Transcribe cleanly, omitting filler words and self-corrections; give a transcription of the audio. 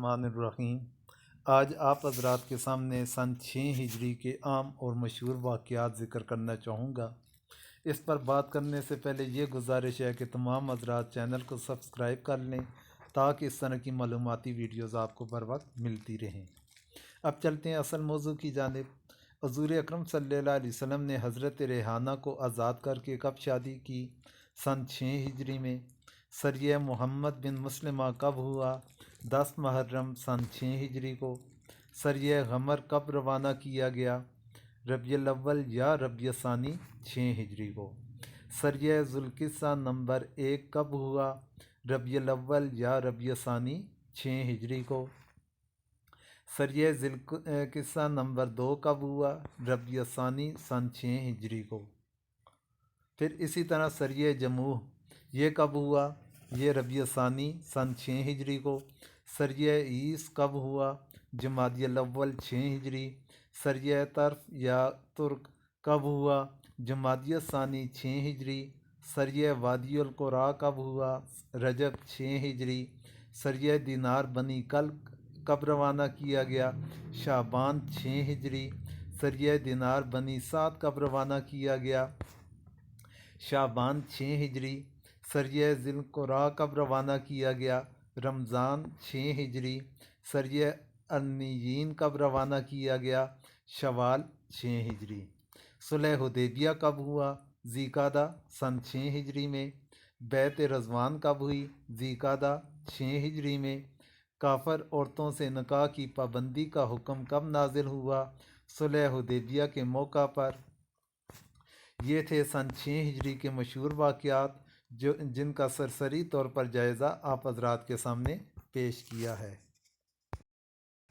الرحمن الرحیم۔ آج آپ حضرات کے سامنے سن 6 ہجری کے عام اور مشہور واقعات ذکر کرنا چاہوں گا۔ اس پر بات کرنے سے پہلے یہ گزارش ہے کہ تمام حضرات چینل کو سبسکرائب کر لیں تاکہ اس طرح کی معلوماتی ویڈیوز آپ کو بر وقت ملتی رہیں۔ اب چلتے ہیں اصل موضوع کی جانب۔ حضور اکرم صلی اللہ علیہ وسلم نے حضرت ریحانہ کو آزاد کر کے کب شادی کی؟ سن 6 ہجری میں۔ سریہ محمد بن مسلمہ کب ہوا؟ 10 محرم سن 6 ہجری کو۔ سریہ غمر کب روانہ کیا گیا؟ ربیع الاول یا ربیع الثانی 6 ہجری کو۔ سریہ ذوالقصہ نمبر 1 کب ہوا؟ ربیع الاول یا ربیع الثانی 6 ہجری کو۔ سریہ ذوالقصہ نمبر 2 کب ہوا؟ ربیع الثانی سن 6 ہجری کو۔ پھر اسی طرح سریہ جموح یہ کب ہوا؟ یہ ربیع الثانی سن 6 ہجری کو۔ سریہ عیس کب ہوا؟ جمادی الاول 6 ہجری۔ سریہ طرف یا ترک کب ہوا؟ جمادی الثانی 6 ہجری۔ سریہ وادی القرا کب ہوا؟ رجب 6 ہجری۔ سریہ دینار بنی کلب کب روانہ کیا گیا؟ شعبان 6 ہجری۔ سریہ دینار بنی سعد کب روانہ کیا گیا؟ شعبان 6 ہجری۔ سریہ ذی القرا کب روانہ کیا گیا؟ رمضان 6 ہجری۔ سریہ ارنیین کب روانہ کیا گیا؟ شوال 6 ہجری۔ صلح حدیبیہ کب ہوا؟ ذی القعدہ سن 6 ہجری میں۔ بیعت رضوان کب ہوئی؟ ذی القعدہ 6 ہجری میں۔ کافر عورتوں سے نکاح کی پابندی کا حکم کب نازل ہوا؟ صلح حدیبیہ کے موقع پر۔ یہ تھے سن 6 ہجری کے مشہور واقعات جن کا سرسری طور پر جائزہ آپ حضرات کے سامنے پیش کیا ہے۔